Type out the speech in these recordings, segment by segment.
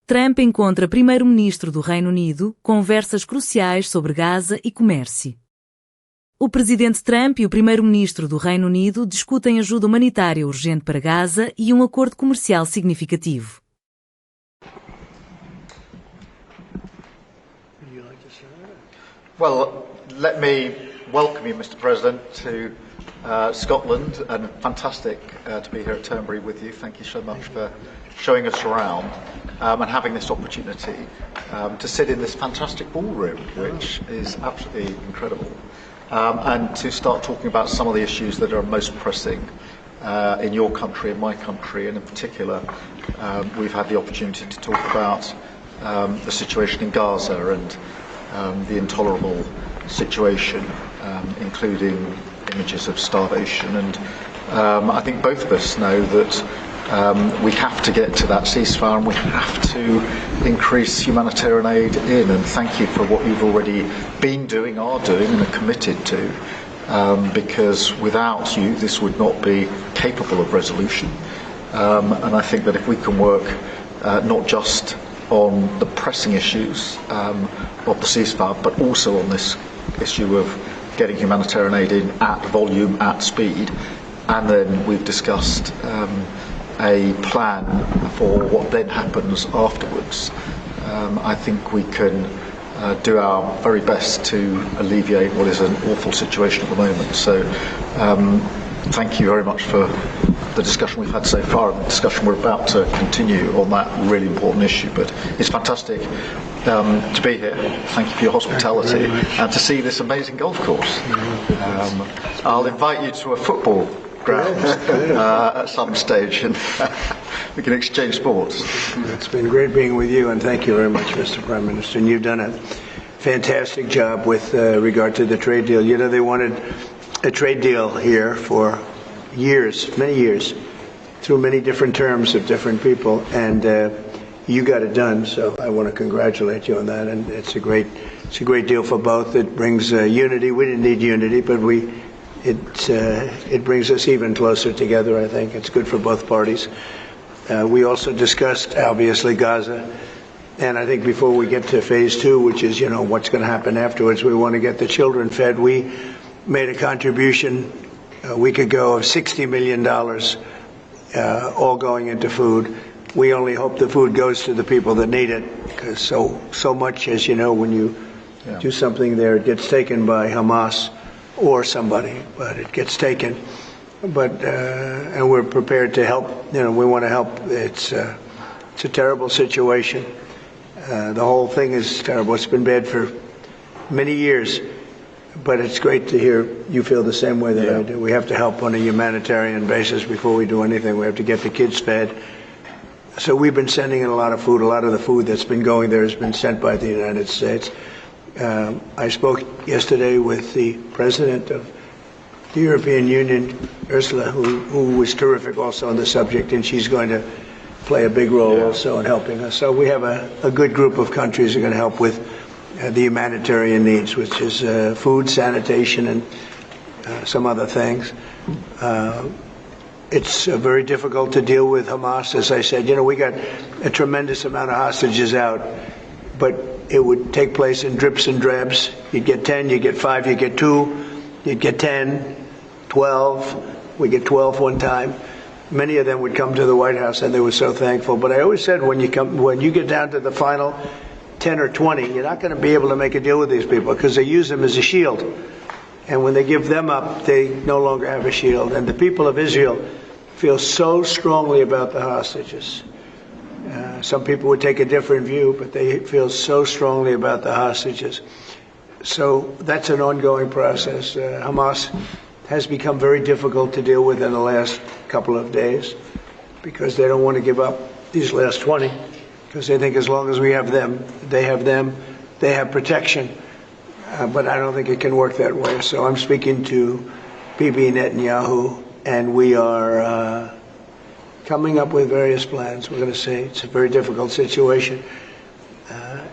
Trump encontra Primeiro-Ministro do Reino Unido, Conversas Cruciais sobre Gaza e Comércio. O Presidente Trump e o Primeiro-Ministro do Reino Unido discutem ajuda humanitária urgente para Gaza e um acordo comercial significativo. Well, let me welcome you, Mr. President, to Scotland, and fantastic to be here at Turnberry with you. Thank you so much for showing us around and having this opportunity to sit in this fantastic ballroom, which is absolutely incredible, and to start talking about some of the issues that are most pressing in your country, in my country, and in particular, we've had the opportunity to talk about the situation in Gaza and the intolerable situation, including images of starvation. And I think both of us know that we have to get to that ceasefire and we have to increase humanitarian aid in. And thank you for what you've already been doing, are doing, and are committed to, because without you, this would not be capable of resolution. And I think that if we can work not just on the pressing issues of the ceasefire, but also on this issue of getting humanitarian aid in at volume, at speed, and then we've discussed a plan for what then happens afterwards. I think we can do our very best to alleviate what is an awful situation at the moment. So thank you very much for the discussion we've had so far and the discussion we're about to continue on that really important issue. But it's fantastic to be here. Thank you for your hospitality and to see this amazing golf course. I'll invite you to a football ground at some stage and we can exchange sports. It's been great being with you, and thank you very much, Mr. Prime Minister. And you've done a fantastic job with regard to the trade deal. You know, they wanted a trade deal here for years, many years, through many different terms of different people, and you got it done. So I want to congratulate you on that, and it's a great deal for both. It brings unity. We didn't need unity, but it brings us even closer together. I think it's good for both parties. We also discussed obviously Gaza, and I think before we get to phase 2, which is what's going to happen afterwards, we want to get the children fed. We made a contribution a week ago of $60 million, all going into food. We only hope the food goes to the people that need it, because so much, as you know, when you do something there, it gets taken by Hamas or somebody, but it gets taken. But and we're prepared to help. We want to help. It's a terrible situation. The whole thing is terrible. It's been bad for many years. But it's great to hear you feel the same way that I do. We have to help on a humanitarian basis before we do anything. We have to get the kids fed. So we've been sending in a lot of food. A lot of the food that's been going there has been sent by the United States. I spoke yesterday with the president of the European Union, Ursula, who was terrific also on the subject, and she's going to play a big role also in helping us. So we have a good group of countries who are going to help with the humanitarian needs, which is food, sanitation, and some other things. It's very difficult to deal with Hamas. As I said, we got a tremendous amount of hostages out, but it would take place in drips and drabs. You'd get 10, you get 5, you get 2, you'd get 10, 12. We get 12 one time. Many of them would come to the White House, and they were so thankful. But I always said, when you get down to the final 10 or 20, you're not going to be able to make a deal with these people because they use them as a shield. And when they give them up, they no longer have a shield. And the people of Israel feel so strongly about the hostages. Some people would take a different view, but they feel so strongly about the hostages. So that's an ongoing process. Hamas has become very difficult to deal with in the last couple of days because they don't want to give up these last 20. Because they think as long as we have them, they have protection. But I don't think it can work that way. So I'm speaking to Bibi Netanyahu, and we are coming up with various plans. We're going to say it's a very difficult situation.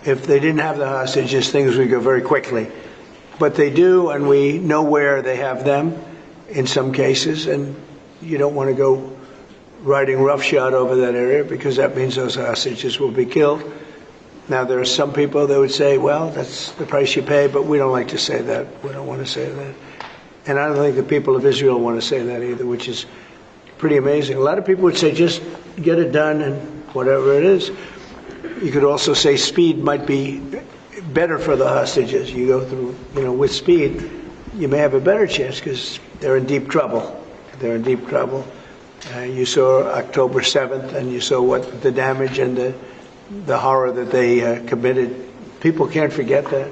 If they didn't have the hostages, things would go very quickly. But they do, and we know where they have them in some cases, and you don't want to go riding roughshod over that area because that means those hostages will be killed. Now, there are some people that would say, well, that's the price you pay, but we don't like to say that. We don't want to say that. And I don't think the people of Israel want to say that either, which is pretty amazing. A lot of people would say, just get it done and whatever it is. You could also say speed might be better for the hostages. You go through, with speed, you may have a better chance because they're in deep trouble. They're in deep trouble. You saw October 7th, and you saw what the damage and the horror that they committed. People can't forget that.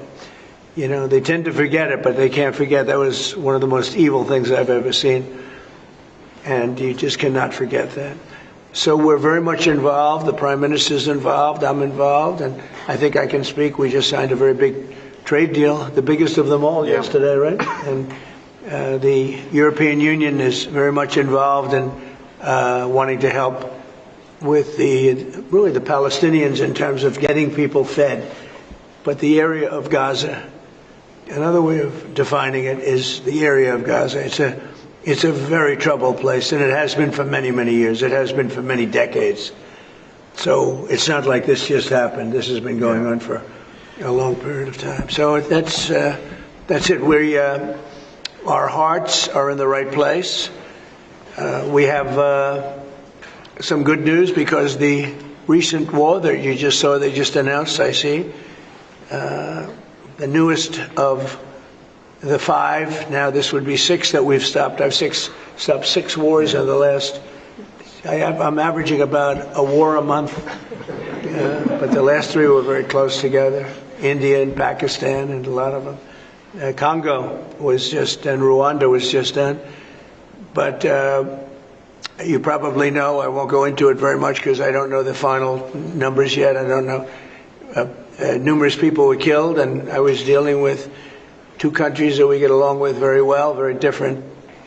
They tend to forget it, but they can't forget. That was one of the most evil things I've ever seen. And you just cannot forget that. So we're very much involved. The Prime Minister's involved. I'm involved. And I think I can speak. We just signed a very big trade deal, the biggest of them all yesterday, right? And the European Union is very much involved in wanting to help with the Palestinians in terms of getting people fed. But the area of Gaza, another way of defining it is the area of Gaza. It's a very troubled place, and it has been for many, many years. It has been for many decades. So it's not like this just happened. This has been going on for a long period of time. So that's it. Our hearts are in the right place. We have some good news because the recent war that you just saw, they just announced, I see, the newest of the 5, now this would be 6 that we've stopped. I've stopped 6 wars in the last, I'm averaging about a war a month, but the last 3 were very close together. India and Pakistan and a lot of them. Congo was just, and Rwanda was just done. But you probably know, I won't go into it very much because I don't know the final numbers yet. I don't know. Numerous people were killed, and I was dealing with 2 countries that we get along with very well, very different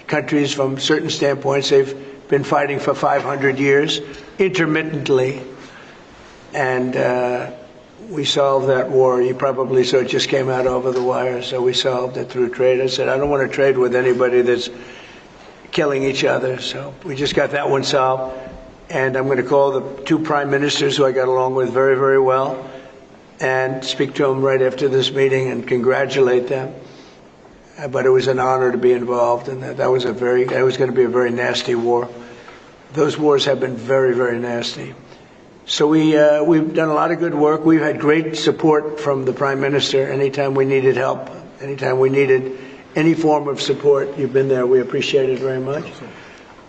countries from certain standpoints. They've been fighting for 500 years, intermittently, and we solved that war. You probably saw it just came out over the wire, so we solved it through trade. I said, I don't want to trade with anybody that's killing each other, so we just got that one solved. And I'm going to call the 2 prime ministers who I got along with very, very well and speak to them right after this meeting and congratulate them. But it was an honor to be involved, and that was going to be a very nasty war. Those wars have been very, very nasty. So we've done a lot of good work. We've had great support from the Prime Minister anytime we needed help, anytime we needed any form of support. You've been there. We appreciate it very much.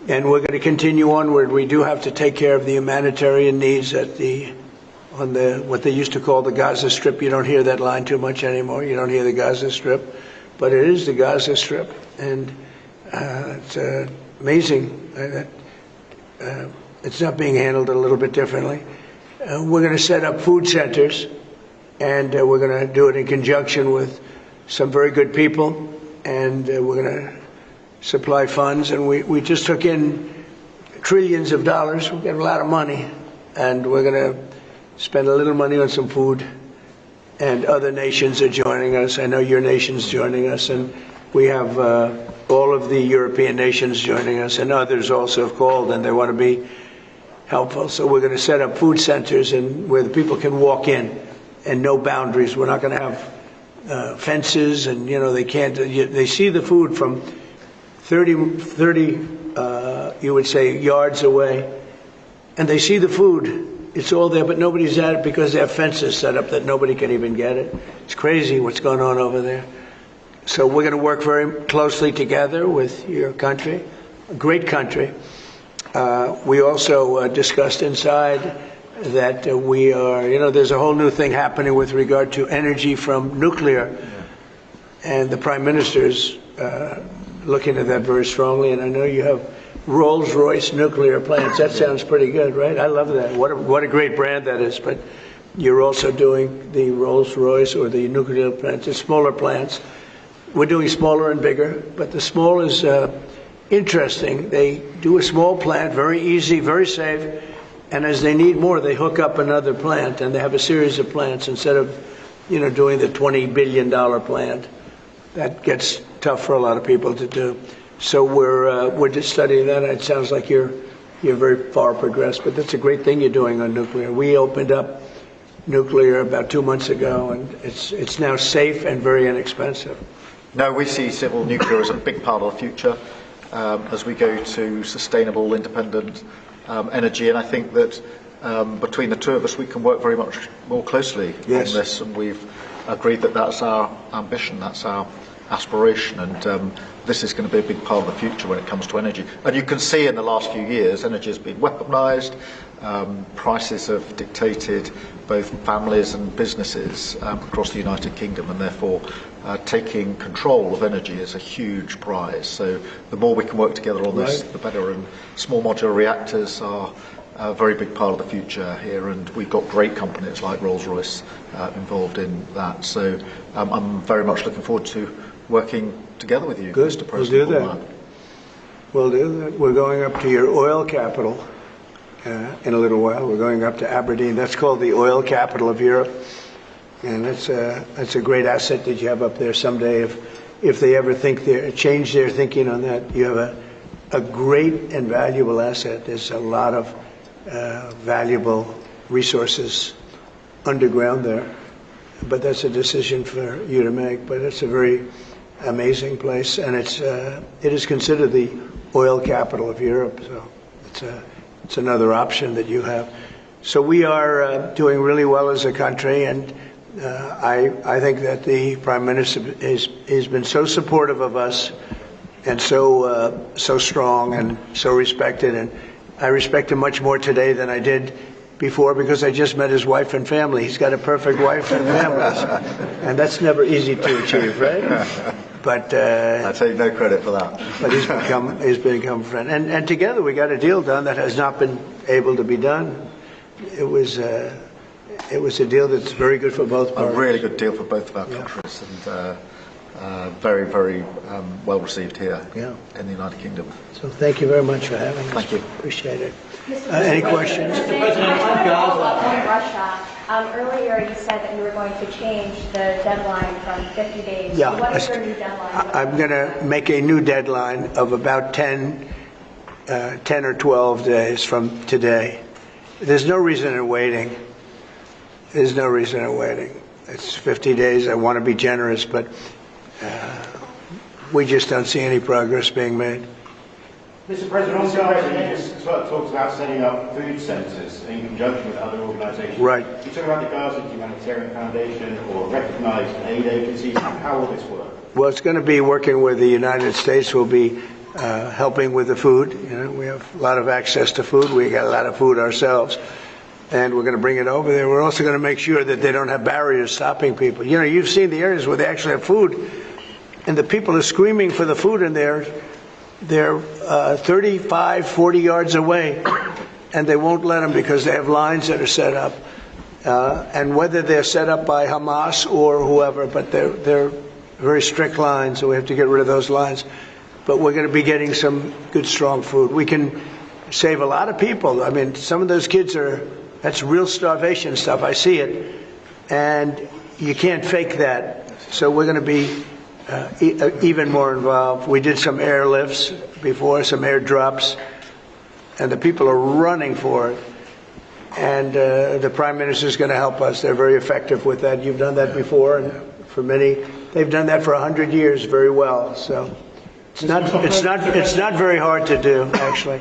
And we're going to continue onward. We do have to take care of the humanitarian needs on what they used to call the Gaza Strip. You don't hear that line too much anymore. You don't hear the Gaza Strip. But it is the Gaza Strip. And it's amazing that it's not being handled a little bit differently. We're going to set up food centers, and we're going to do it in conjunction with some very good people, and we're going to supply funds. And we just took in trillions of dollars. We got a lot of money, and we're going to spend a little money on some food. And other nations are joining us. I know your nation's joining us, and we have all of the European nations joining us, and others also have called, and they want to be helpful. So we're going to set up food centers and where the people can walk in and no boundaries. We're not going to have fences, and they can't. They see the food from 30 you would say yards away, and they see the food. It's all there, but nobody's at it because they have fences set up that nobody can even get it. It's crazy what's going on over there. So we're going to work very closely together with your country, a great country. We also discussed inside that we are, there's a whole new thing happening with regard to energy from nuclear. And the Prime Minister's looking at that very strongly, and I know you have Rolls-Royce nuclear plants. That sounds pretty good, right? I love that. What a great brand that is. But you're also doing the Rolls-Royce or the nuclear plants, the smaller plants. We're doing smaller and bigger, but the small is interesting. They do a small plant, very easy, very safe, and as they need more, they hook up another plant, and they have a series of plants instead of, doing the $20 billion plant. That gets tough for a lot of people to do. So we're just studying that. It sounds like you're you're very far progressed, but that's a great thing you're doing on nuclear. We opened up nuclear about 2 months ago, and it's now safe and very inexpensive. No, we see civil nuclear as a big part of the future as we go to sustainable, independent energy, and I think that between the two of us we can work very much more closely on this, and we've agreed that that's our ambition, that's our aspiration, and this is going to be a big part of the future when it comes to energy. And you can see in the last few years energy has been weaponised, prices have dictated both families and businesses across the United Kingdom, and therefore taking control of energy is a huge prize. So the more we can work together on this, the better, and small modular reactors are a very big part of the future here, and we've got great companies like Rolls-Royce involved in that. So I'm very much looking forward to working together with you, Mr. President. We'll do that. We'll do that. We're going up to your oil capital in a little while. We're going up to Aberdeen. That's called the oil capital of Europe, and that's a great asset that you have up there. Someday, if they ever change their thinking on that, you have a great and valuable asset. There's a lot of valuable resources underground there, but that's a decision for you to make. But it's a very amazing place, and it is considered the oil capital of Europe. So it's another option that you have. So we are doing really well as a country, and I think that the Prime Minister has been so supportive of us, and so strong and so respected, and I respect him much more today than I did before, because I just met his wife and family. He's got a perfect wife and family, and that's never easy to achieve, right? But I take no credit for that. But he's become a friend, and together we got a deal done that has not been able to be done. It was a deal that's very good for both parties. A really good deal for both of our countries, and very, very well received here in the United Kingdom. So thank you very much for having us. Thank you. Appreciate it. Any questions? Mr. President, on Russia, earlier you said that you were going to change the deadline from 50 days. Yeah. So what is your new deadline? I'm going to make a new deadline of about 10 or 12 days from today. There's no reason in waiting. There's no reason in waiting. It's 50 days. I want to be generous, but we just don't see any progress being made. Mr. President, on Gaza, you just talked about setting up food centres in conjunction with other organisations. Right. You talk about the Gaza Humanitarian Foundation or recognised aid agencies. How will this work? Well, it's going to be working with the United States. We'll be helping with the food. You know, we have a lot of access to food. We got a lot of food ourselves, and we're going to bring it over there. We're also going to make sure that they don't have barriers stopping people. You know, you've seen the areas where they actually have food, and the people are screaming for the food in there. They're 35, 40 yards away, and they won't let them because they have lines that are set up. And whether they're set up by Hamas or whoever, but they're very strict lines, so we have to get rid of those lines. But we're going to be getting some good, strong food. We can save a lot of people. I mean, some of those kids that's real starvation stuff. I see it. And you can't fake that. So we're going to be even more involved. We did some airlifts before, some airdrops, and the people are running for it. And the Prime Minister is going to help us. They're very effective with that. You've done that before, and for many, they've done that for 100 years very well. So it's not very hard to do, actually.